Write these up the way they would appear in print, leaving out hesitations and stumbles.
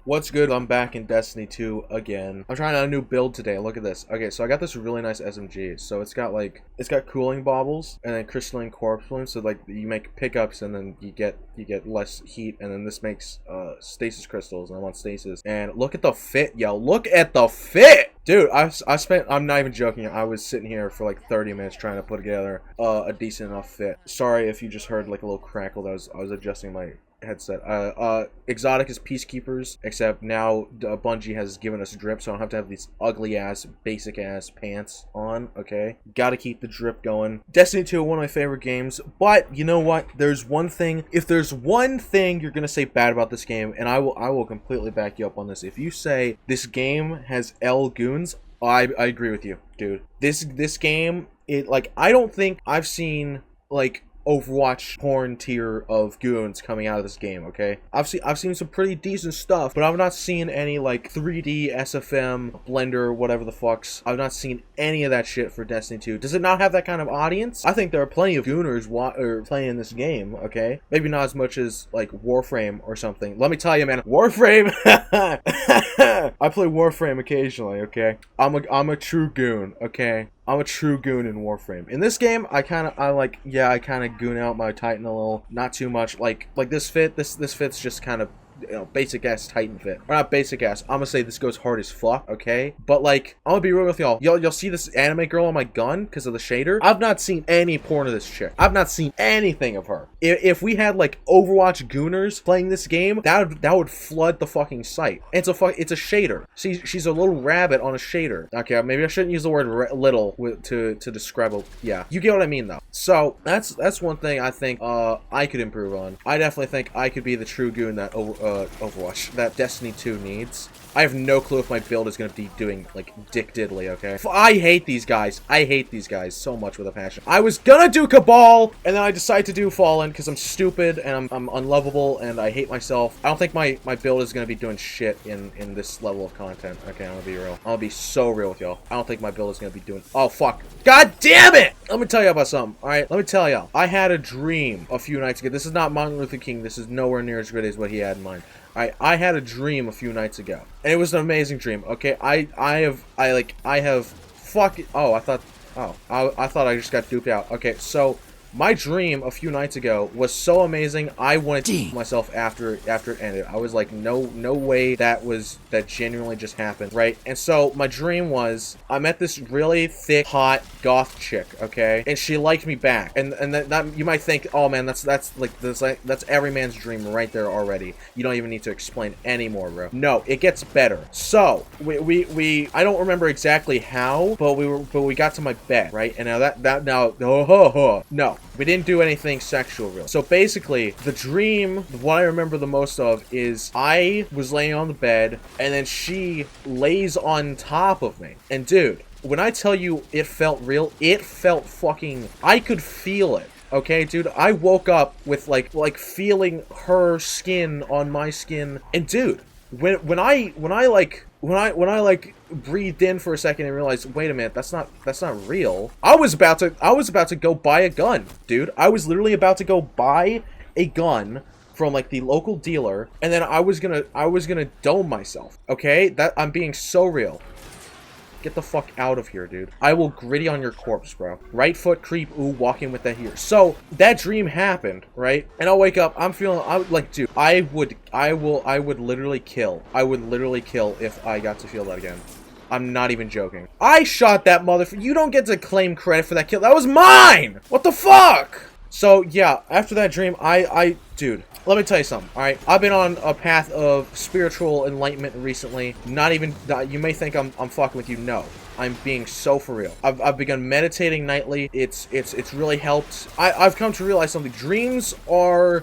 What's good? I'm back in Destiny 2 again. I'm trying out a new build today. Look at this. Okay, so I got this really nice SMG. So it's got cooling baubles and then crystalline corpse balloons. So like you make pickups and then you get less heat, and then this makes stasis crystals, and I want stasis. And look at the fit, yo. Look at the fit! Dude, I'm not even joking, I was sitting here for like 30 minutes trying to put together a decent enough fit. Sorry if you just heard like a little crackle. That I was adjusting my headset. Exotic is Peacekeepers, except now Bungie has given us drip, so I don't have to have these ugly ass, basic ass pants on, okay? Gotta keep the drip going. Destiny 2, one of my favorite games, but you know what? There's one thing, if there's one thing you're gonna say bad about this game, and I will completely back you up on this. If you say this game has L goons, I agree with you, dude. This game, I don't think I've seen, like, Overwatch porn tier of goons coming out of this game, okay? I've seen some pretty decent stuff, but I've not seen any like 3D SFM Blender, whatever the fucks. I've not seen any of that shit for Destiny 2. Does it not have that kind of audience? I think there are plenty of gooners playing this game, okay? Maybe not as much as like Warframe or something. Let me tell you, man, Warframe. I play Warframe occasionally, okay? I'm a true goon, okay? I'm a true goon in Warframe. In this game, I kind of goon out my Titan a little, not too much. Like this fit's just kind of, you know, basic ass Titan fit. Or not basic ass. I'm gonna say this goes hard as fuck, okay? But like, I'm gonna be real with y'all. Y'all see this anime girl on my gun because of the shader? I've not seen any porn of this chick. I've not seen anything of her. If we had like Overwatch gooners playing this game, that would flood the fucking site. And it's a shader. She's a little rabbit on a shader. Okay, maybe I shouldn't use the word little to describe a, yeah. You get what I mean though. So that's one thing I think I could improve on. I definitely think I could be the true goon that Overwatch, that Destiny 2 needs. I have no clue if my build is going to be doing, like, dick diddly, okay? I hate these guys. I hate these guys so much with a passion. I was gonna do Cabal, and then I decided to do Fallen, because I'm stupid, and I'm unlovable, and I hate myself. I don't think my build is going to be doing shit in this level of content. Okay, I'm gonna be real. I'm gonna be so real with y'all. I don't think my build is going to be doing... Oh, fuck. God damn it! Let me tell you about something, alright? Let me tell y'all. I had a dream a few nights ago. This is not Martin Luther King. This is nowhere near as good as what he had in mind. I had a dream a few nights ago, and it was an amazing dream. Okay, I have fuck. Oh, I thought I just got duped out. Okay, so my dream a few nights ago was so amazing, I wanted to kill myself after it ended. I was like, no way that genuinely just happened, right? And so my dream was I met this really thick, hot goth chick, okay, and she liked me back. And that you might think, oh man, that's every man's dream right there already. You don't even need to explain anymore, bro. No, it gets better. So we I don't remember exactly how, but we got to my bed, right? And now no. We didn't do anything sexual, really. So basically, the dream, what I remember the most of is I was laying on the bed, and then she lays on top of me. And dude, when I tell you it felt real, it felt fucking... I could feel it. Okay, dude, I woke up with like feeling her skin on my skin. And dude, when I breathed in for a second and realized, wait a minute, that's not real. I was about to go buy a gun, dude. I was literally about to go buy a gun from like the local dealer, and then I was gonna dome myself. Okay, that I'm being so real. Get the fuck out of here, dude. I will gritty on your corpse, bro. Right foot creep, ooh, walking with that here. So, that dream happened, right? And I'll wake up, dude, I would literally kill. I would literally kill if I got to feel that again. I'm not even joking. I shot that motherfucker. You don't get to claim credit for that kill. That was mine! What the fuck? So, yeah, after that dream, dude, let me tell you something, alright? I've been on a path of spiritual enlightenment recently. Not even, you may think I'm fucking with you. No. I'm being so for real. I've begun meditating nightly. It's really helped. I've come to realize something. Dreams are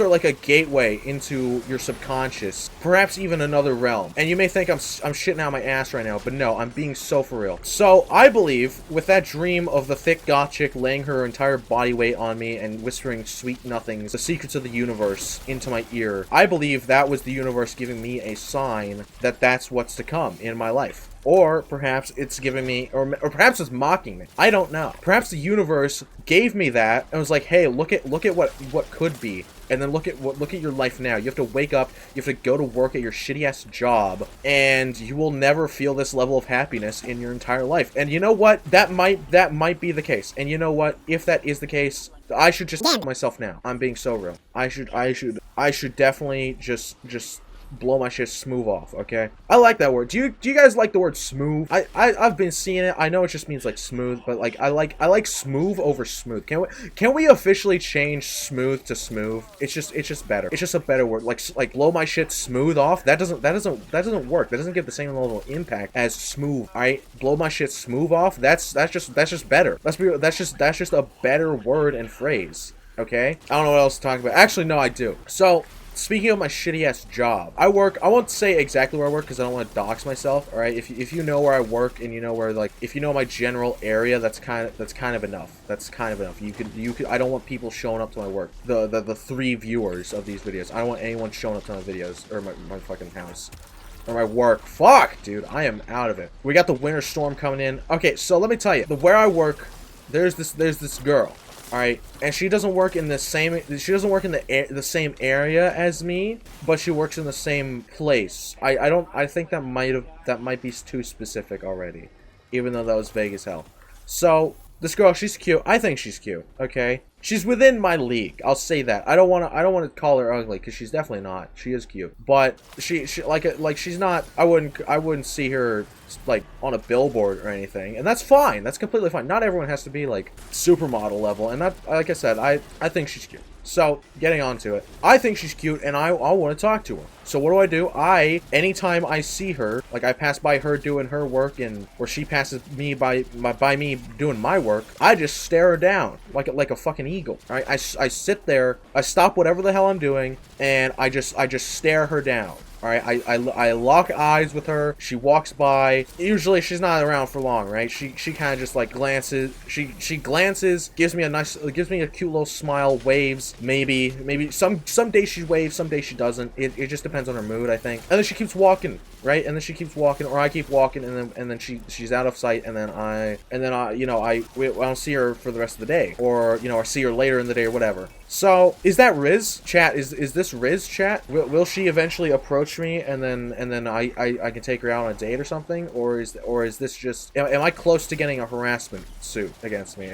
like a gateway into your subconscious, perhaps even another realm. And you may think I'm shitting out my ass right now, but no, I'm being so for real. So I believe with that dream of the thick goth chick laying her entire body weight on me and whispering sweet nothings, the secrets of the universe, into my ear, I believe that was the universe giving me a sign that that's what's to come in my life. Or perhaps it's giving me, or perhaps it's mocking me. I don't know. Perhaps the universe gave me that and was like, hey, look at what could be. And then look at your life now. You have to wake up, you have to go to work at your shitty ass job, and you will never feel this level of happiness in your entire life. And you know what? That might be the case. And you know what? If that is the case, I should just myself now. I'm being so real. I should definitely just blow my shit smooth off, okay? I like that word. Do you guys like the word smooth? I've been seeing it. I know it just means like smooth, but like I like smooth over smooth. Can we officially change smooth to smooth? It's just better. It's just a better word. Like blow my shit smooth off. That doesn't work. That doesn't get the same level of impact as smooth. Alright? Blow my shit smooth off. That's just better. That's just a better word and phrase. Okay? I don't know what else to talk about. Actually, no, I do. So speaking of my shitty ass job, I won't say exactly where I work because I don't want to dox myself. All right, if you know where I work and you know where, like, if you know my general area, that's kind of enough. That's kind of enough. You could. I don't want people showing up to my work. The 3 viewers of these videos. I don't want anyone showing up to my videos or my fucking house. Or my work. Fuck, dude, I am out of it. We got the winter storm coming in. Okay, so let me tell you, where I work, there's this girl. All right, and she doesn't work in the same. She doesn't work in the same area as me, but she works in the same place. I think that might be too specific already, even though that was vague as hell. So this girl, she's cute. I think she's cute. Okay, she's within my league. I'll say that. I don't want to call her ugly because she's definitely not. She is cute, but she like she's not. I wouldn't see her like on a billboard or anything, and that's fine. That's completely fine. Not everyone has to be like supermodel level, and that, like I said, I think she's cute. So getting on to it, I think she's cute, and I want to talk to her. So what do? Anytime I see her, like I pass by her doing her work, or she passes me by me doing my work, I just stare her down like a fucking eagle. All right, I sit there, I stop whatever the hell I'm doing, and I just stare her down. Alright, I lock eyes with her. She walks by. Usually she's not around for long, right? She kind of just like glances. She glances, gives me a cute little smile, waves. Maybe some days she waves, some days she doesn't. It just depends on her mood, I think. And then she keeps walking, right? And then she keeps walking, or I keep walking, and then she's out of sight, and then I don't see her for the rest of the day, or I see her later in the day or whatever. So is that Riz? Chat, is this Riz, chat? Will she eventually approach me and then I can take her out on a date or something? Or is this just, am I close to getting a harassment suit against me?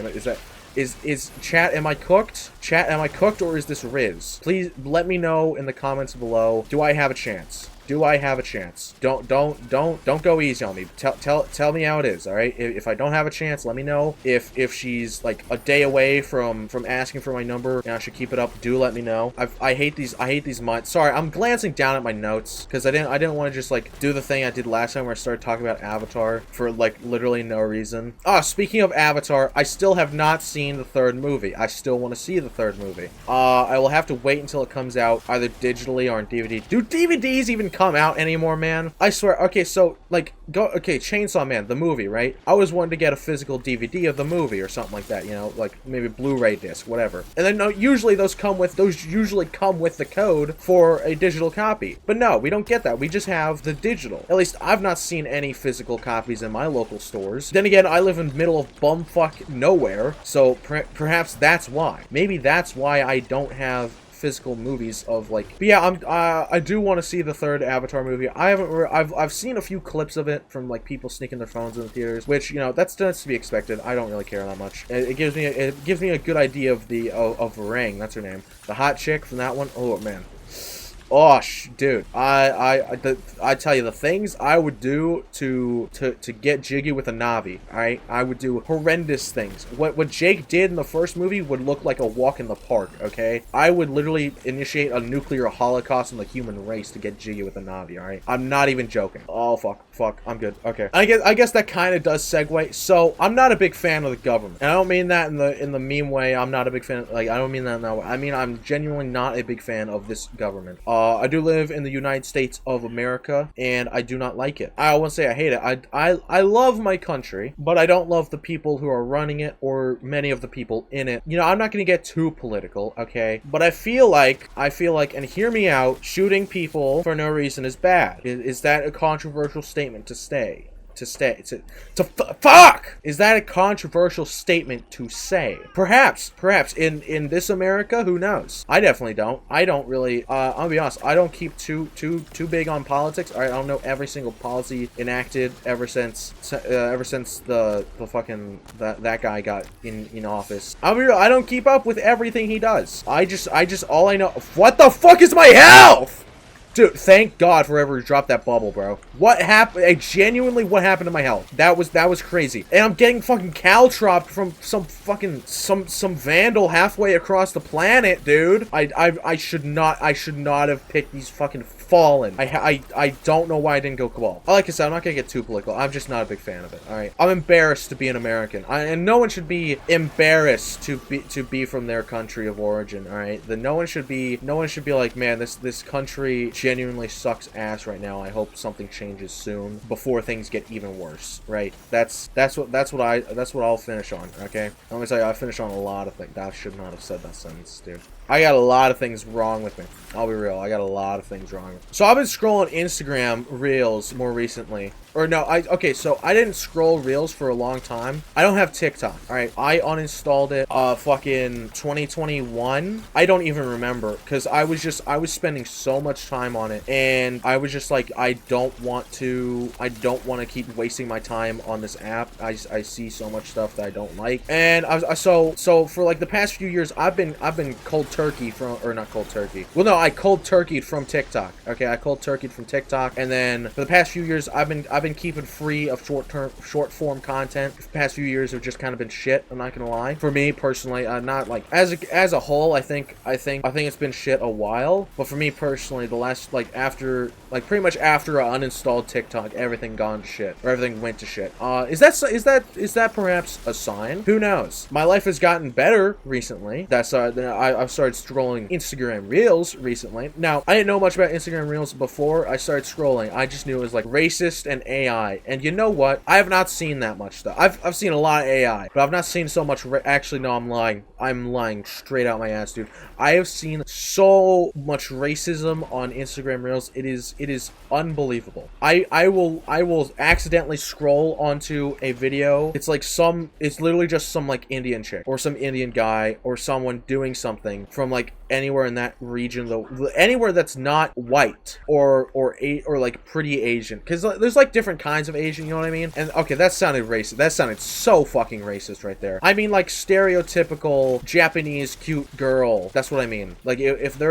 Is chat, am I cooked? Chat, am I cooked, or is this Riz? Please let me know in the comments below. Do I have a chance? Do I have a chance? Don't go easy on me. Tell me how it is, all right? If I don't have a chance, let me know. If she's like a day away from asking for my number and I should keep it up, do let me know. I hate these months. Sorry, I'm glancing down at my notes because I didn't want to just like do the thing I did last time where I started talking about Avatar for like literally no reason. Speaking of Avatar, I still have not seen the 3rd movie. I still want to see the 3rd movie. I will have to wait until it comes out either digitally or on DVD. Do DVDs even come out anymore, man? I swear. Okay, so like Chainsaw Man, the movie, right? I always wanted to get a physical DVD of the movie or something like that, like maybe Blu-ray disc, whatever. And then usually those usually come with the code for a digital copy. But no, we don't get that. We just have the digital. At least I've not seen any physical copies in my local stores. Then again, I live in the middle of bumfuck nowhere, so perhaps that's why. Maybe that's why I don't have physical movies of like. But yeah, I do want to see the 3rd Avatar movie. I've seen a few clips of it from like people sneaking their phones in the theaters, which that's to be expected. I don't really care that much. It gives me a good idea of Varang, that's her name, the hot chick from that one. Oh man. Oh, dude, I tell you, the things I would do to get jiggy with a Na'vi, alright? I would do horrendous things. What Jake did in the first movie would look like a walk in the park, okay? I would literally initiate a nuclear holocaust on the human race to get jiggy with a Na'vi, alright? I'm not even joking. Oh, fuck, I'm good. Okay. I guess that kind of does segue. So, I'm not a big fan of the government. And I don't mean that in the meme way. I'm not a big fan, like, I don't mean that in that way. I mean, I'm genuinely not a big fan of this government. I do live in the United States of America, and I do not like it. I won't say I hate it. I love my country, but I don't love the people who are running it or many of the people in it. I'm not going to get too political, okay? But I feel like, and hear me out, shooting people for no reason is bad. Is that a controversial statement to say? to stay fuck? Is that a controversial statement to say? Perhaps in this America, who knows? I definitely don't. I don't really. I'll be honest. I don't keep too big on politics. All right, I don't know every single policy enacted ever since the fucking that guy got in office. I'll be real. I don't keep up with everything he does. I just all I know. What the fuck is my health? Dude, thank God for whoever dropped that bubble, bro. What happened? Genuinely, what happened to my health? That was crazy. And I'm getting fucking caltropped from some fucking some vandal halfway across the planet, dude. I should not have picked these fucking Fallen. I don't know why I didn't go Cabal. Like I said, I'm not gonna get too political. I'm just not a big fan of it. All right, I'm embarrassed to be an American, and no one should be embarrassed to be from their country of origin. All right, no one should be like, man, this country genuinely sucks ass right now. I hope something changes soon before things get even worse. Right? That's what I'll finish on. Okay, I'm gonna tell you, I finish on a lot of things. I should not have said that sentence, dude. I got a lot of things wrong with me. I'll be real. I got a lot of things wrong with me. So I've been scrolling Instagram Reels more recently. Or no, okay, so I didn't scroll Reels for a long time. I don't have TikTok, alright? I uninstalled it, fucking 2021. I don't even remember, because I was spending so much time on it, and I was just like, I don't want to keep wasting my time on this app. I see so much stuff that I don't like. And so for like the past few years, I've been cold turkey from, or not cold turkey. Well, no, I cold turkeyed from TikTok. Okay, I cold turkeyed from TikTok, and then for the past few years, I've been keeping free of short form content. The past few years have just kind of been shit. I'm not gonna lie. For me personally, not like as a whole. I think it's been shit a while. But for me personally, the last pretty much after I uninstalled TikTok, everything gone to shit, or everything went to shit. Is that perhaps a sign? Who knows? My life has gotten better recently. I've started scrolling Instagram Reels recently. Now, I didn't know much about Instagram Reels before I started scrolling. I just knew it was like racist and AI. And you know what? I have not seen that much stuff. I've seen a lot of AI, but I've not seen so much. Actually, no, I'm lying. I'm lying straight out my ass, dude. I have seen so much racism on Instagram Reels. It is unbelievable. I will accidentally scroll onto a video. It's literally just some like Indian chick or some Indian guy or someone doing something from like anywhere in that region, though, anywhere that's not white or like pretty Asian, because there's like different kinds of Asian, you know what I mean? And okay, that sounded racist. That sounded so fucking racist right there. I mean like stereotypical Japanese cute girl. That's what I mean. Like if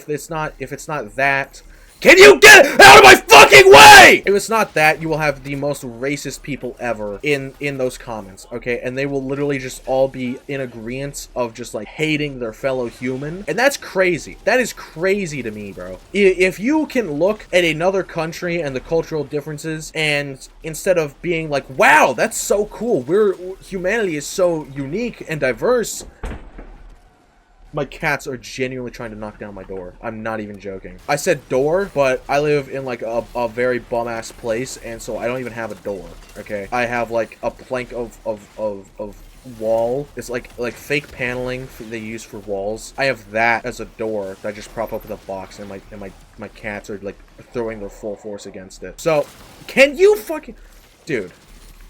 it's not that. Can you get out of my fucking way? If it's not that, you will have the most racist people ever in those comments, okay? And they will literally just all be in agreement of just like hating their fellow human. And that's crazy. That is crazy to me, bro. If you can look at another country and the cultural differences, and instead of being like, wow, that's so cool, humanity is so unique and diverse. My cats are genuinely trying to knock down my door. I'm not even joking. I said door, but I live in like a very bum-ass place, and so I don't even have a door, okay? I have like a plank of wall. It's like fake paneling they use for walls. I have that as a door that I just prop up with a box, and my cats are like throwing their full force against it. So, can you fucking... Dude.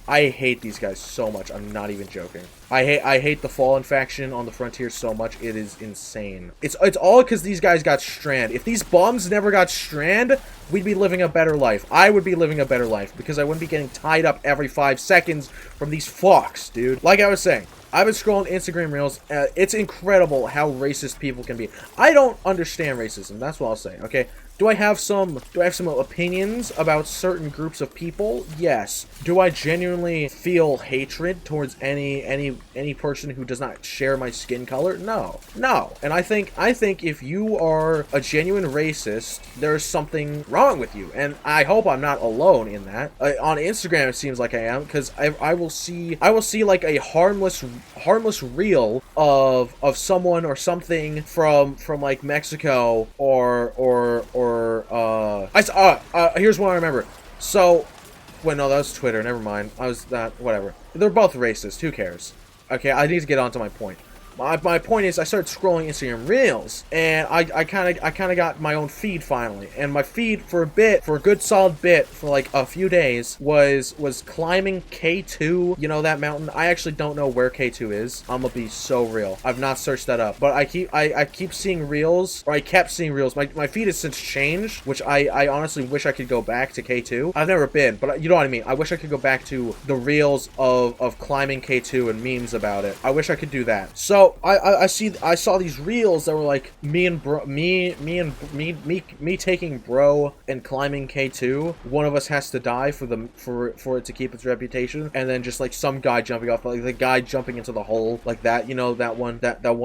I hate these guys so much. I'm not even joking. I hate the Fallen faction on the Frontier so much. It is insane. It's all because these guys got Strand. If these bums never got Strand, we'd be living a better life. I would be living a better life because I wouldn't be getting tied up every 5 seconds from these fucks, dude. Like I was saying, I've been scrolling Instagram Reels. It's incredible how racist people can be. I don't understand racism. That's what I'll say, okay? Do I have some opinions about certain groups of people? Yes. Do I genuinely feel hatred towards any person who does not share my skin color? No. No. And I think if you are a genuine racist, there's something wrong with you. And I hope I'm not alone in that. On Instagram it seems like I am, because I will see like a harmless reel of someone or something from like Mexico or here's one I remember. So, wait, no, that was Twitter. Never mind. Whatever. They're both racist. Who cares? Okay, I need to get on to my point. my point is, I started scrolling Instagram Reels, and I kind of got my own feed finally. And my feed for a good solid bit, for like a few days, was climbing K2. You know that mountain? I actually don't know where K2 is. I'm gonna be so real. I've not searched that up, but I keep seeing Reels, or I kept seeing Reels. My feed has since changed, which I honestly wish I could go back to K2. I've never been, but you know what I mean. I wish I could go back to the Reels of climbing K2 and memes about it. I wish I could do that. So I saw these Reels that were like me taking bro and climbing K2. One of us has to die for it to keep its reputation, and then just like some guy jumping off, like the guy jumping into the hole, like that. You know that one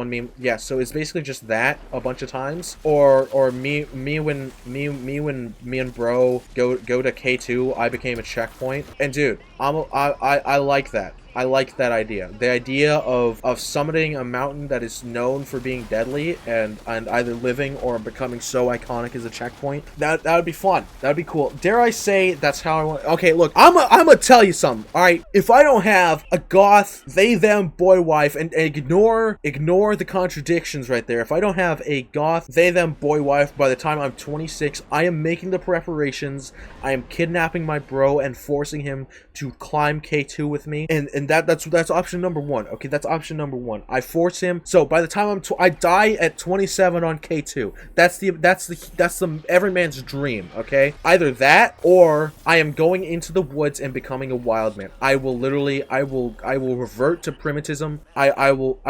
meme. Yeah. So it's basically just that a bunch of times, or me when me and bro go to K2, I became a checkpoint. And dude, I like that. I like that idea. The idea of summiting a mountain that is known for being deadly and either living or becoming so iconic as a checkpoint. That would be fun. That would be cool. Dare I say that's how I want. Okay, look, I'm gonna tell you something. All right, if I don't have a goth they them boy wife, and ignore the contradictions right there. If I don't have a goth they them boy wife by the time I'm 26, I am making the preparations. I am kidnapping my bro and forcing him to climb K2 with me, and that's option number one. Okay, that's option number one. I force him. So by the time I die at 27 on K2. That's the every man's dream. Okay, either that or I am going into the woods and becoming a wild man. I will revert to primitivism.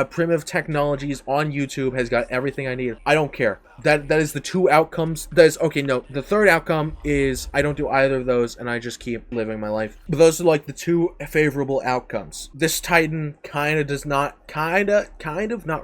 Primitive technologies on YouTube has got everything I need. I don't care. That is the two outcomes. That is okay. No, the third outcome is I don't do either of those and I just keep living my life. But those are like the two favorable outcomes. This Titan kind of, not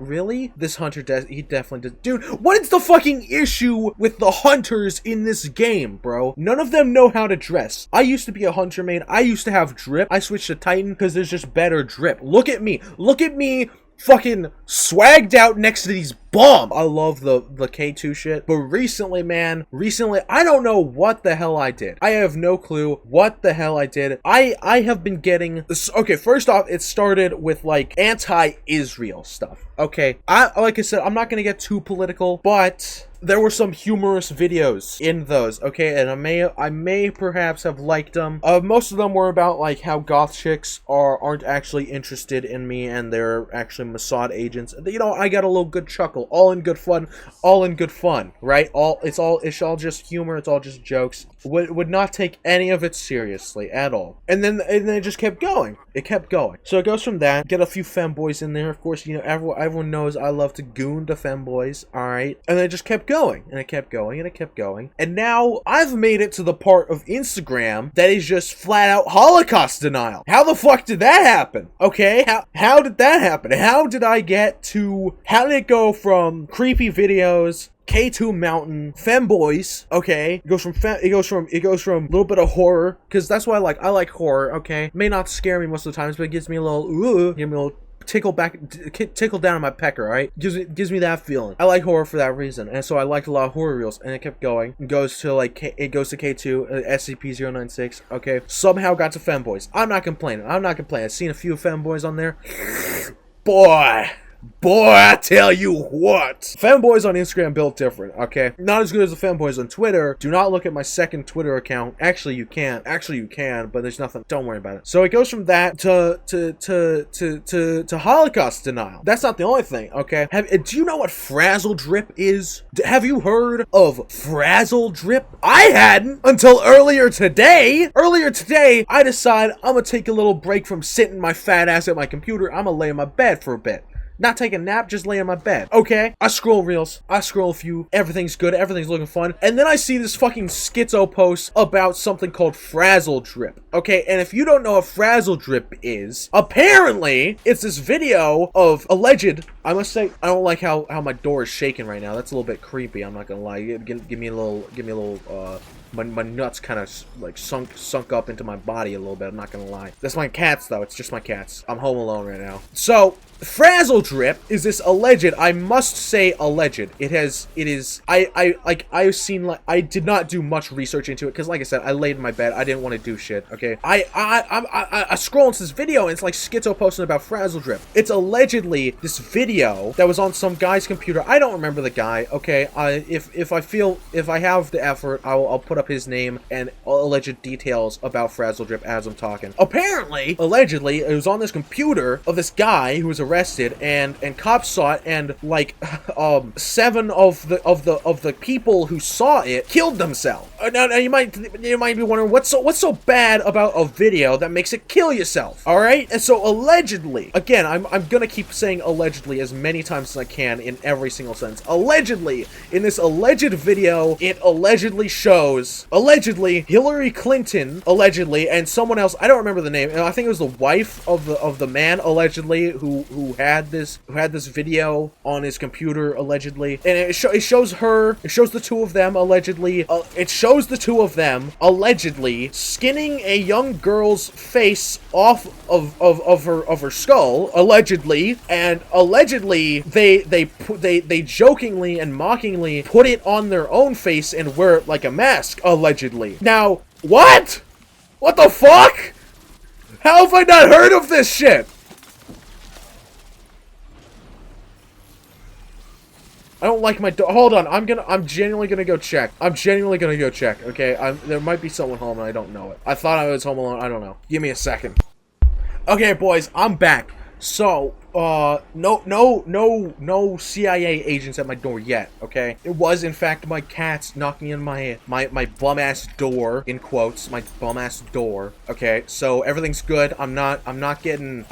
really. This hunter he definitely does. Dude, what is the fucking issue with the hunters in this game, bro? None of them know how to dress. I used to be a hunter main. I used to have drip. I switched to Titan because there's just better drip. Look at me. Look at me. Fucking swagged out next to these bombs. I love the K2 shit. But recently, I don't know what the hell I did. I have no clue what the hell I did. I have been getting this. Okay, first off, it started with like anti-Israel stuff. Okay, like I said, I'm not gonna get too political, but there were some humorous videos in those, okay, and I may perhaps have liked them. Most of them were about like how goth chicks aren't actually interested in me and they're actually Mossad agents. You know, I got a little good chuckle, all in good fun, right? It's all just humor, it's all just jokes. Would not take any of it seriously at all. And then it just kept going. It kept going. So it goes from that. Get a few femboys in there. Of course, you know, everyone knows I love to goon to femboys. All right. And then it just kept going. And it kept going. And it kept going. And now I've made it to the part of Instagram that is just flat out Holocaust denial. How the fuck did that happen? Okay. How did that happen? How did it go from creepy videos, K2 mountain, femboys, okay? It goes from a little bit of horror, because that's what I like horror, okay? May not scare me most of the times, but it gives me a little tickle down on my pecker, right? Gives me that feeling. I like horror for that reason, and so I liked a lot of horror reels, and it kept going. It goes to K2, SCP-096, okay? Somehow got to femboys. I'm not complaining. I've seen a few femboys on there. Boy, I tell you what. Femboys on Instagram built different, okay? Not as good as the femboys on Twitter. Do not look at my second Twitter account. Actually, you can. But there's nothing. Don't worry about it. So it goes from that to Holocaust denial. That's not the only thing, okay? Do you know what Frazzle Drip is? Have you heard of Frazzle Drip? I hadn't until earlier today. I decided I'm gonna take a little break from sitting my fat ass at my computer. I'm gonna lay in my bed for a bit. Not take a nap, just lay in my bed. Okay, I scroll reels, I scroll a few, everything's good, everything's looking fun, and then I see this fucking schizo post about something called Frazzle Drip. Okay, and if you don't know what Frazzle Drip is, apparently it's this video of alleged, I must say, I don't like how my door is shaking right now. That's a little bit creepy, I'm not gonna lie. Give me a little, my nuts kind of like sunk up into my body a little bit, I'm not gonna lie. That's my cats though, it's just my cats. I'm home alone right now. So Frazzle Drip is this alleged, I must say alleged. I've seen, like, I did not do much research into it, because like I said, I laid in my bed, I didn't want to do shit, okay? I scroll into this video, and it's like Schizo posting about Frazzle Drip. It's allegedly this video that was on some guy's computer. I don't remember the guy, okay? If I have the effort, I'll put up his name and alleged details about Frazzle Drip as I'm talking. Apparently, allegedly, it was on this computer of this guy who was arrested, and cops saw it, and like 7 of the people who saw it killed themselves. Now you might be wondering what's so bad about a video that makes it kill yourself. All right, and so allegedly, again, I'm gonna keep saying allegedly as many times as I can in every single sentence. Allegedly, in this alleged video, it allegedly shows Hillary Clinton allegedly, and someone else, I don't remember the name, and I think it was the wife of the man allegedly who had this video on his computer allegedly, and it shows the two of them allegedly. It shows the two of them allegedly skinning a young girl's face off of her skull allegedly, and allegedly they jokingly and mockingly put it on their own face and wear it like a mask allegedly. Now, what the fuck? How have I not heard of this shit? I don't like my hold on, I'm genuinely gonna go check. Okay? There might be someone home and I don't know it. I thought I was home alone, I don't know. Give me a second. Okay, boys, I'm back. So, no CIA agents at my door yet, okay? It was, in fact, my cats knocking in my bum-ass door, in quotes, my bum-ass door, okay? So, everything's good. I'm not getting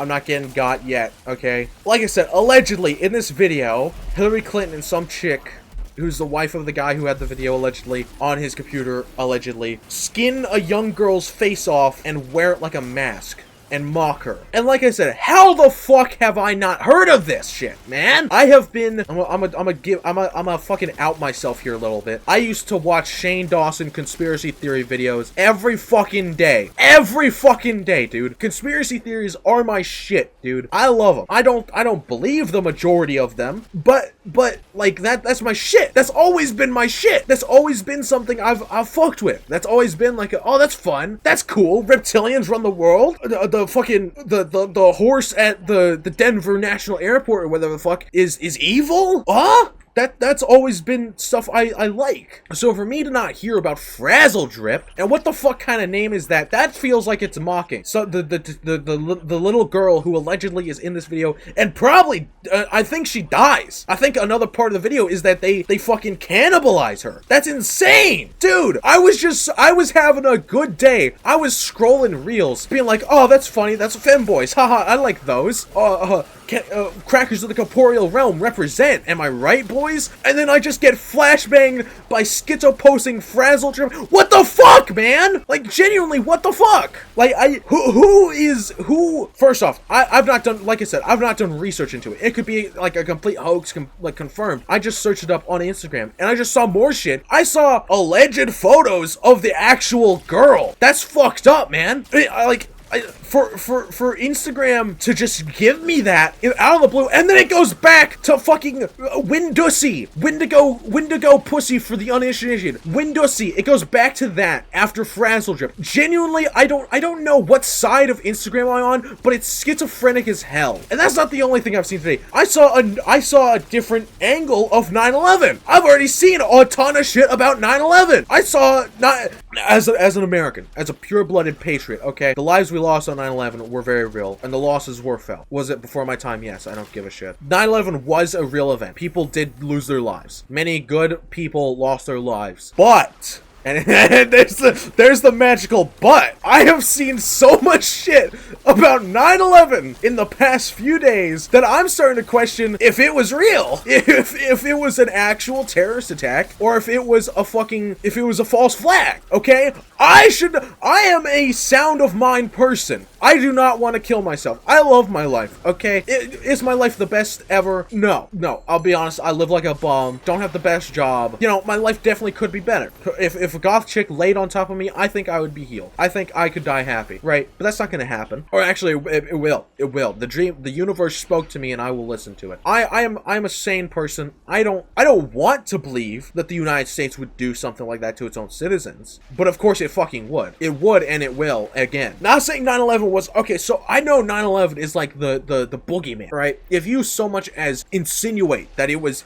got yet, okay? Like I said, allegedly, in this video, Hillary Clinton and some chick who's the wife of the guy who had the video allegedly on his computer, allegedly, skin a young girl's face off and wear it like a mask and mock her. And like I said, how the fuck have I not heard of this shit, man? I have been, I'm gonna fucking out myself here a little bit. I used to watch Shane Dawson conspiracy theory videos every fucking day. Every fucking day, dude. Conspiracy theories are my shit, dude. I love them. I don't believe the majority of them, but like that's my shit. That's always been my shit. That's always been something I've fucked with. That's always been like, oh, that's fun. That's cool. Reptilians run the world. The horse at the Denver National Airport or whatever the fuck is evil? Huh? That's always been stuff I like. So for me to not hear about Frazzle Drip, and what the fuck kind of name is that? That feels like it's mocking. So the little girl who allegedly is in this video, and probably, I think she dies. I think another part of the video is that they fucking cannibalize her. That's insane! Dude, I was having a good day. I was scrolling reels, being like, oh, that's funny, that's femboys, haha, I like those. Crackers of the corporeal realm represent, am I right, boys? And then I just get flashbanged by Schizo posting Frazzle Drip. What the fuck, man? Like, genuinely, what the fuck? Like, who? First off, I've not done, like I said, I've not done research into it. It could be like a complete hoax, like confirmed. I just searched it up on Instagram, and I just saw more shit. I saw alleged photos of the actual girl. That's fucked up, man. For Instagram to just give me that out of the blue, and then it goes back to fucking Wendigo pussy for the uninitiated. Windussy, it goes back to that after Frazzle Drip. Genuinely, I don't know what side of Instagram I'm on, but it's schizophrenic as hell. And that's not the only thing I've seen today. I saw a different angle of 9/11. I've already seen a ton of shit about 9/11. I saw, not as an American, as a pure-blooded patriot, okay? The lives we lost on 9/11 were very real, and the losses were felt. Was it before my time? Yes, I don't give a shit. 9/11 was a real event. People did lose their lives. Many good people lost their lives. But, and there's the magical but, I have seen so much shit about 9/11 in the past few days that I'm starting to question if it was real. If it was an actual terrorist attack, or if it was a false flag, okay? I am a sound of mind person. I do not want to kill myself. I love my life, okay? Is my life the best ever? No, I'll be honest, I live like a bum, don't have the best job. You know, my life definitely could be better. If if a goth chick laid on top of me, I think I would be healed. I think I could die happy, right? But that's not gonna happen. Or actually, it will. It will. The universe spoke to me, and I will listen to it. I'm a sane person. I don't want to believe that the United States would do something like that to its own citizens, but of course it fucking would. It would, and it will again. Not saying 9/11 was okay. So I know 9/11 is like the boogeyman, right? If you so much as insinuate that it was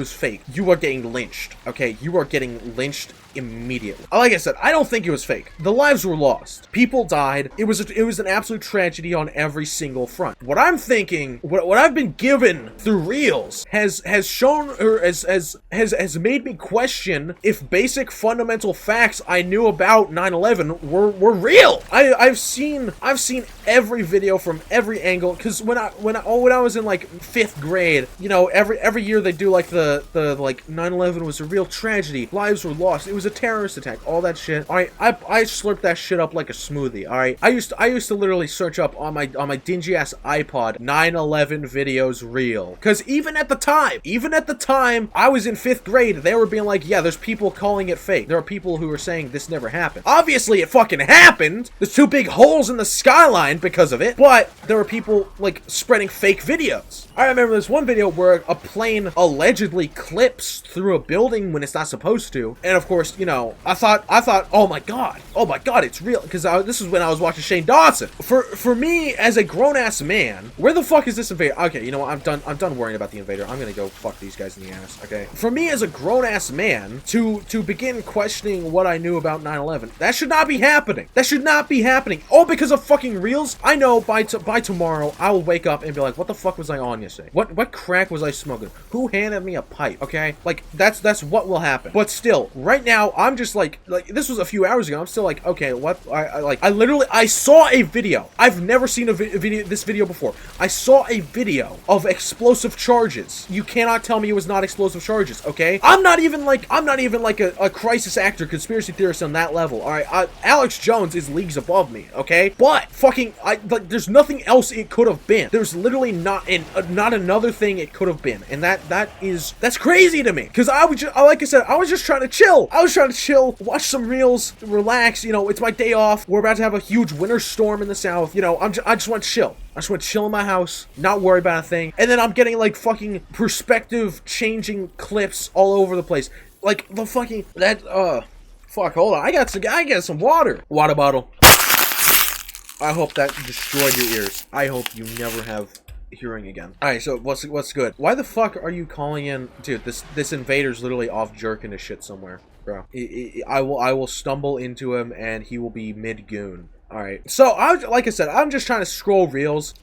fake, you are getting lynched. Okay, you are getting lynched immediately. Like I said, I don't think it was fake. The lives were lost. People died. It was an absolute tragedy on every single front. What I'm thinking, what I've been given through reels has shown, or has made me question if basic fundamental facts I knew about 9/11 were real. I've seen every video from every angle, because when I was in like 5th grade, you know, every year they do like the like 9/11 was a real tragedy. Lives were lost. It was a terrorist attack, all that shit. All right, I slurped that shit up like a smoothie. All right, I used to literally search up on my dingy ass iPod 9/11 videos real, because even at the time I was in 5th grade, they were being like, yeah, there's people calling it fake. There are people who are saying this never happened. Obviously, it fucking happened. There's 2 big holes in the skyline because of it, but there were people like spreading fake videos. I remember this one video where a plane allegedly clips through a building when it's not supposed to, and of course, you know, I thought, oh my god, it's real, because this is when I was watching Shane Dawson. For me, as a grown-ass man, where the fuck is this invader? Okay, you know what, I'm done worrying about the invader. I'm gonna go fuck these guys in the ass, okay? For me, as a grown-ass man, to begin questioning what I knew about 9/11, that should not be happening. That should not be happening. Oh, because of fucking reels? I know by tomorrow, I will wake up and be like, what the fuck was I on yesterday? What crack was I smoking? Who handed me a pipe? Okay? Like, that's what will happen. But still, right now, I'm just like this was a few hours ago. I'm still like, okay, what? I saw a video. I've never seen this video before. I saw a video of explosive charges. You cannot tell me it was not explosive charges, okay? I'm not even like a crisis actor, conspiracy theorist on that level. All right, Alex Jones is leagues above me, okay? But fucking, there's nothing else it could have been. There's literally not another thing it could have been, and that's crazy to me. Because I was just, like I said, I was just trying to chill. I was trying to chill, watch some reels, relax. You know, it's my day off. We're about to have a huge winter storm in the south. You know, I just want to chill. I just want to chill in my house, not worry about a thing. And then I'm getting like fucking perspective changing clips all over the place. Like the fucking fuck, hold on. I got some water. Water bottle. I hope that destroyed your ears. I hope you never have hearing again. Alright, so what's good? Why the fuck are you calling in? Dude, this invader's literally off jerking his shit somewhere, bro. I will stumble into him and he will be mid-goon. Alright, so like I said, I'm just trying to scroll reels.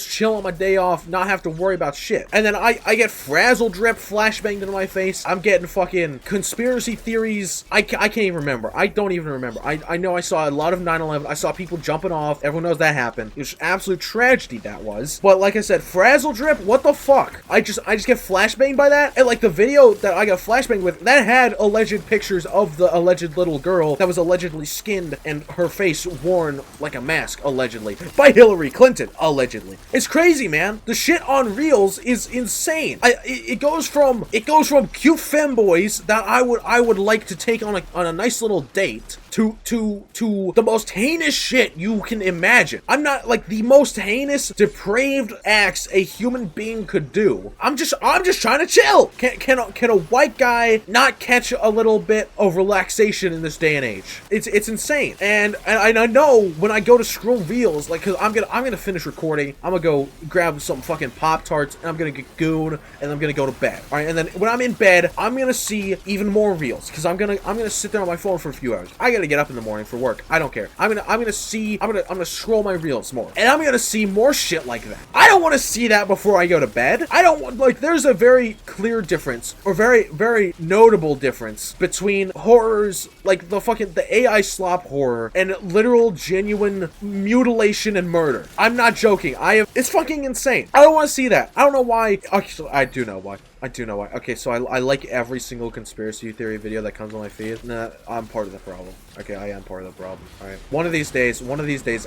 Chill on my day off, not have to worry about shit. And then I get frazzle drip flashbanged into my face. I'm getting fucking conspiracy theories. I can't even remember. I don't even remember. I know I saw a lot of 9/11. I saw people jumping off. Everyone knows that happened. It was absolute tragedy, that was. But like I said, frazzle drip, what the fuck? I just get flashbanged by that? And like the video that I got flashbanged with, that had alleged pictures of the alleged little girl that was allegedly skinned and her face worn like a mask, allegedly, by Hillary Clinton, allegedly. It's crazy, man. The shit on reels is insane. It goes from cute femboys that I would like to take on a nice little date to the most heinous shit you can imagine. I'm not like the most heinous, depraved acts a human being could do. I'm just trying to chill. Can a white guy not catch a little bit of relaxation in this day and age? It's insane. And I know when I go to scroll reels, like, cause I'm gonna finish recording, I'm gonna go grab some fucking Pop-Tarts, and I'm gonna get goon, and I'm gonna go to bed. All right, and then when I'm in bed, I'm gonna see even more reels, cause I'm gonna sit there on my phone for a few hours. I gotta get up in the morning for work. I don't care. I'm gonna scroll my reels more, and I'm gonna see more shit like that. I don't want to see that before I go to bed. I don't want, like, there's a very clear difference, or very notable difference between horrors like the AI slop horror and literal genuine mutilation and murder. I'm not joking. It's fucking insane. I don't want to see that. I don't know why. Actually, I do know why. Okay, so I like every single conspiracy theory video that comes on my feed. Nah, I'm part of the problem. Okay, I am part of the problem. All right. One of these days,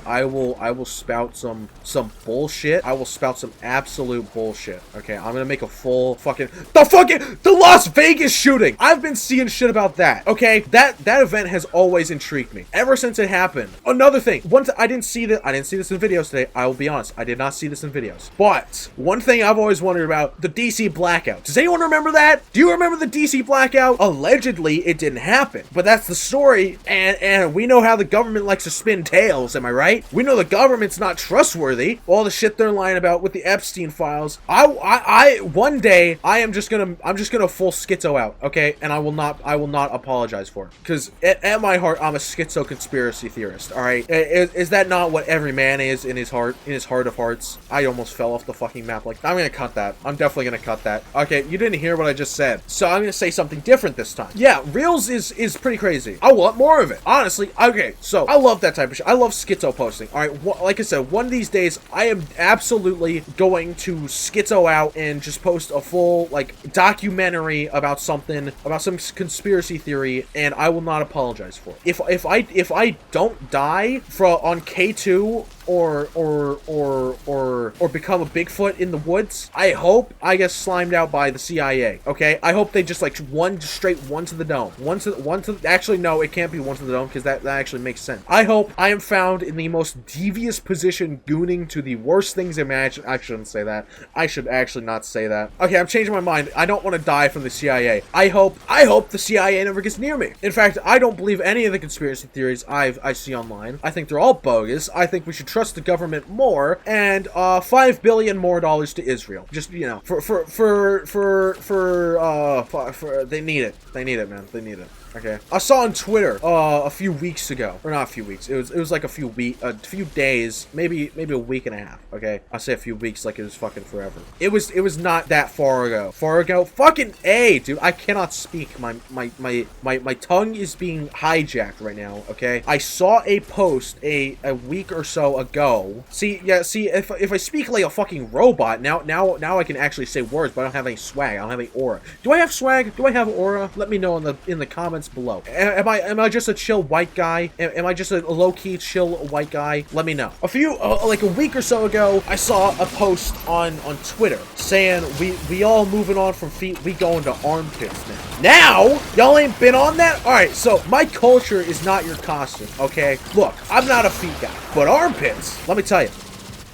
I will spout some bullshit. I will spout some absolute bullshit. Okay, I'm gonna make a full the Las Vegas shooting. I've been seeing shit about that. Okay, that event has always intrigued me ever since it happened. Another thing, I didn't see this in videos today. I will be honest, I did not see this in videos. But one thing I've always wondered about, the DC blackout. Does anyone remember that? Do you remember the DC blackout? Allegedly, it didn't happen, but that's the story. And we know how the government likes to spin tales. Am I right? We know the government's not trustworthy. All the shit they're lying about with the Epstein files. One day I'm just gonna full schizo out, okay? And I will not apologize for it, because at my heart I'm a schizo conspiracy theorist. All right, is that not what every man is in his heart of hearts? I almost fell off the fucking map. Like, I'm gonna cut that. I'm definitely gonna cut that. Okay, you didn't hear what I just said, so I'm gonna say something different this time. Yeah, Reels is pretty crazy. I want more of it, honestly. Okay, so I love that type of shit. I love schizo posting. All right, like I said, one of these days I am absolutely going to schizo out and just post a full like documentary about some conspiracy theory, and I will not apologize for it. If I don't die on K2 or become a Bigfoot in the woods, I hope I get slimed out by the CIA. Okay, I hope they just like one to the dome. Actually, no, it can't be one to the dome, because that actually makes sense. I hope I am found in the most devious position, gooning to the worst things imagined. I shouldn't say that. I should actually not say that. Okay, I'm changing my mind. I don't want to die from the CIA. I hope the CIA never gets near me. In fact, I don't believe any of the conspiracy theories I see online. I think they're all bogus. I think we should trust the government more, and $5 billion more to Israel. Just, you know, they need it. They need it, man. They need it. Okay, I saw on Twitter a few weeks ago, or not a few weeks. It was like a few days, maybe a week and a half. Okay, I say a few weeks like it was fucking forever. It was not that far ago. Fucking A, dude. I cannot speak. My tongue is being hijacked right now. Okay, I saw a post a week or so ago. See, if I speak like a fucking robot now I can actually say words, but I don't have any swag. I don't have any aura. Do I have swag? Do I have aura? Let me know in the comments below. Am I just a chill white guy? Am I just a low-key chill white guy? Let me know. Like a week or so ago, I saw a post on Twitter saying we all moving on from feet, we going to armpits now. Y'all ain't been on that? Alright, so my culture is not your costume, okay? Look, I'm not a feet guy, but armpits, let me tell you.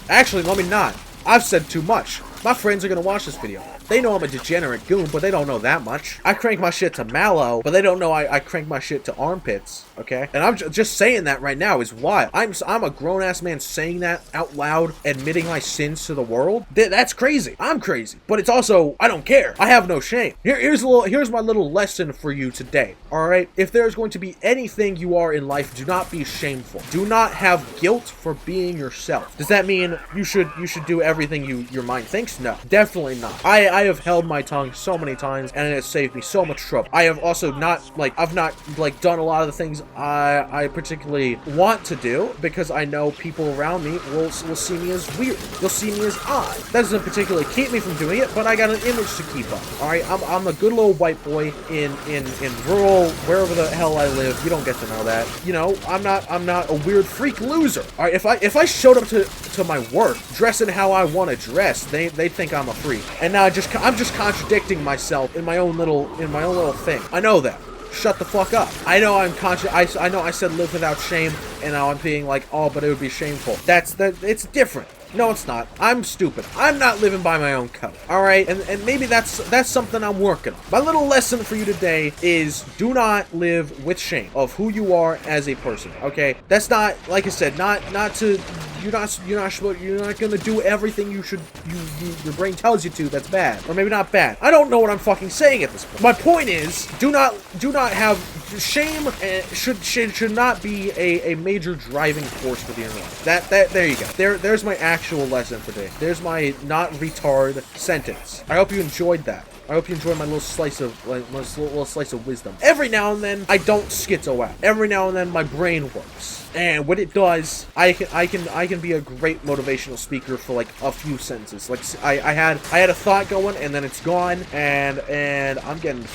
Actually, let me not. I've said too much. My friends are gonna watch this video. They know I'm a degenerate goon, but they don't know that much. I crank my shit to mallow, but they don't know I crank my shit to armpits, okay? And I'm just saying that right now is wild. I'm a grown-ass man saying that out loud, admitting my sins to the world. That's crazy. I'm crazy. But it's also, I don't care. I have no shame. Here's my little lesson for you today, alright? If there's going to be anything you are in life, do not be shameful. Do not have guilt for being yourself. Does that mean you should do everything your mind thinks? No, definitely not. I have held my tongue so many times, and it has saved me so much trouble. I have also I've not done a lot of the things I particularly want to do, because I know people around me will see me as weird. They'll see me as odd. That doesn't particularly keep me from doing it, but I got an image to keep up. All right, I'm a good little white boy in rural, wherever the hell I live. You don't get to know that. You know, I'm not a weird freak loser. All right, if I showed up to my work dressing how I want to dress, they think I'm a freak. And now I'm just contradicting myself in my own little thing. I know that. Shut the fuck up. I know I know I said live without shame, and now I'm being like, oh, but it would be shameful. It's different. No, it's not. I'm stupid. I'm not living by my own code. All right, and maybe that's something I'm working on. My little lesson for you today is do not live with shame of who you are as a person. Okay, that's not, like I said, not to. You're not gonna do everything your brain tells you to. That's bad, or maybe not bad. I don't know what I'm fucking saying at this point. My point is, do not have shame. Should not be a major driving force for your life. There you go. There's my actual lesson for today. There's my not retard sentence. I hope you enjoyed that. I hope you enjoy my little slice of little slice of wisdom. Every now and then, I don't schizo out. Every now and then, my brain works, and when it does, I can be a great motivational speaker for like a few sentences. Like I had a thought going, and then it's gone, and I'm getting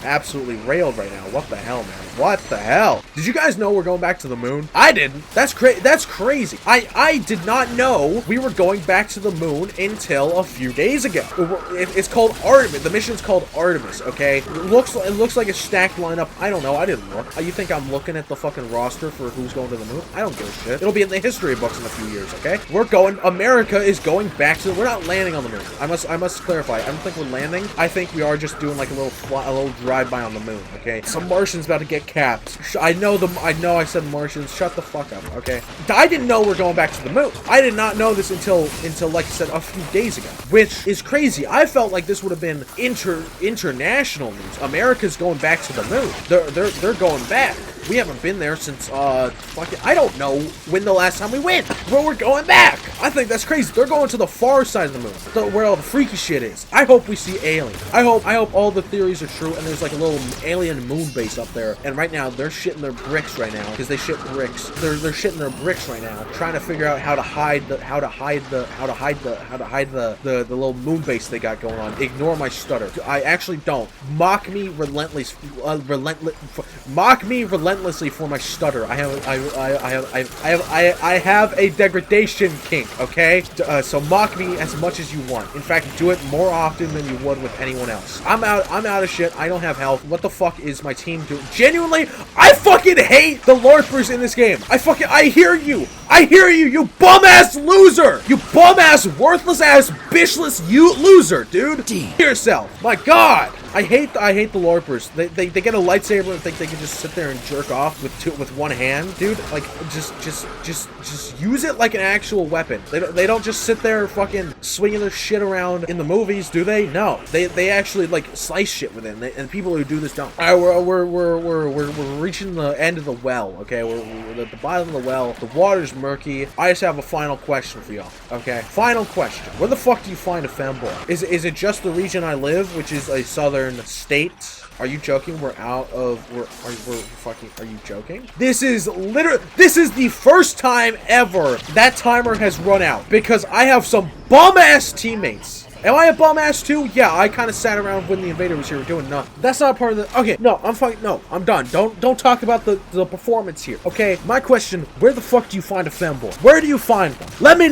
absolutely railed right now. What the hell, man? What the hell? Did you guys know we're going back to the moon? I didn't. That's crazy. I did not know we were going back to the moon until a few days ago. It's called Artemis. The mission's called Artemis, okay? It looks like a stacked lineup. I don't know. I didn't look. You think I'm looking at the fucking roster for who's going to the moon? I don't give a shit. It'll be in the history books in a few years, okay? America is going back to we're not landing on the moon. I must clarify. I don't think we're landing. I think we are just doing like a little drive-by on the moon, okay? Some Martians about to get capped. I know I said Martians. Shut the fuck up, okay? I didn't know we're going back to the moon. I did not know this until like I said a few days ago, which is crazy. I felt like this would have been international news. America's going back to the moon. They're going back. We haven't been there since, I don't know when the last time we went. But we're going back. I think that's crazy. They're going to the far side of the moon, where all the freaky shit is. I hope we see aliens. I hope all the theories are true, and there's like a little alien moon base up there. And right now, they're shitting their bricks right now, because they shit bricks. They're shitting their bricks right now, trying to figure out how to hide the little moon base they got going on. Ignore my stutter. I actually don't. Mock me relentlessly for my stutter. I have a degradation kink, okay? So mock me as much as you want. In fact, do it more often than you would with anyone else. I'm out of shit. I don't have health. What the fuck is my team doing? Genuinely, I fucking hate the LARPers in this game. I hear you, you bum-ass loser! You bum-ass, worthless-ass, bishless loser, dude! Yourself. My god! I hate the LARPers. They get a lightsaber and think they can just sit there and jerk off with one hand, dude. Like just use it like an actual weapon. They don't just sit there fucking swinging their shit around in the movies, do they? No, they actually like slice shit with it. And people who do this don't. All right, we're reaching the end of the well. Okay, we're at the bottom of the well. The water's murky. I just have a final question for y'all. Okay, final question. Where the fuck do you find a femboy? Is it just the region I live, which is a southern state? Are you joking? Are you joking? This is the first time ever that timer has run out because I have some bum-ass teammates. Am I a bum-ass too? Yeah, I kind of sat around when the invader was here doing nothing. That's not part of the... Okay, no, I'm done. Don't talk about the performance here, okay? My question, where the fuck do you find a femboy? Where do you find one? Let me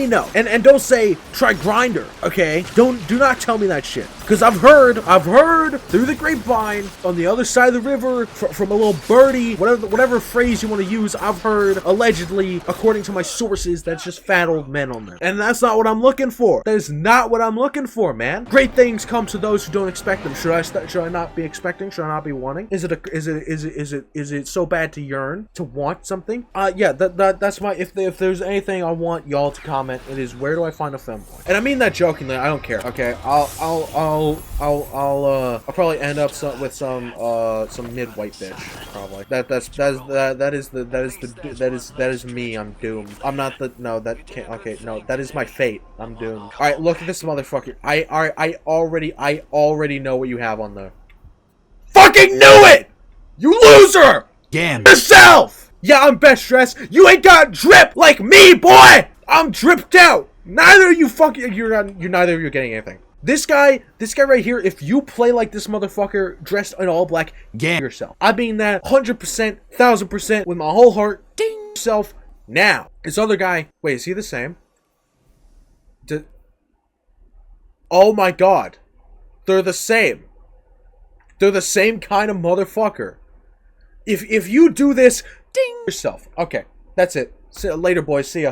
know. And don't say, try Grindr, okay? Do not tell me that shit. Because I've heard through the grapevine, on the other side of the river, from a little birdie, whatever phrase you want to use, I've heard, allegedly, according to my sources, that's just fat old men on there. And that's not what I'm looking for. That is not what I'm looking for, man. Great things come to those who don't expect them. Should I not be expecting? Should I not be wanting? Is it so bad to yearn, to want something? Yeah, that's my, if there's anything I want y'all to comment, it is, where do I find a femboy? And I mean that jokingly, I don't care, okay? I'll probably end up with some mid-white bitch, probably. That is me. I'm doomed. I'm not the, no, that can't, okay, no, that is my fate. I'm doomed. Alright, look at this motherfucker. I already know what you have on there. Fucking knew it! You loser! Damn. Yourself! Yeah, I'm best dressed. You ain't got drip like me, boy! I'm dripped out. Neither of you fucking, neither of you getting anything. This guy right here, if you play like this motherfucker dressed in all black, get yourself. I mean that 100%, 1000% with my whole heart. Ding yourself now. This other guy, wait, is he the same? Oh my god. They're the same. They're the same kind of motherfucker. If you do this, ding yourself. Okay, that's it. See you later, boys. See ya.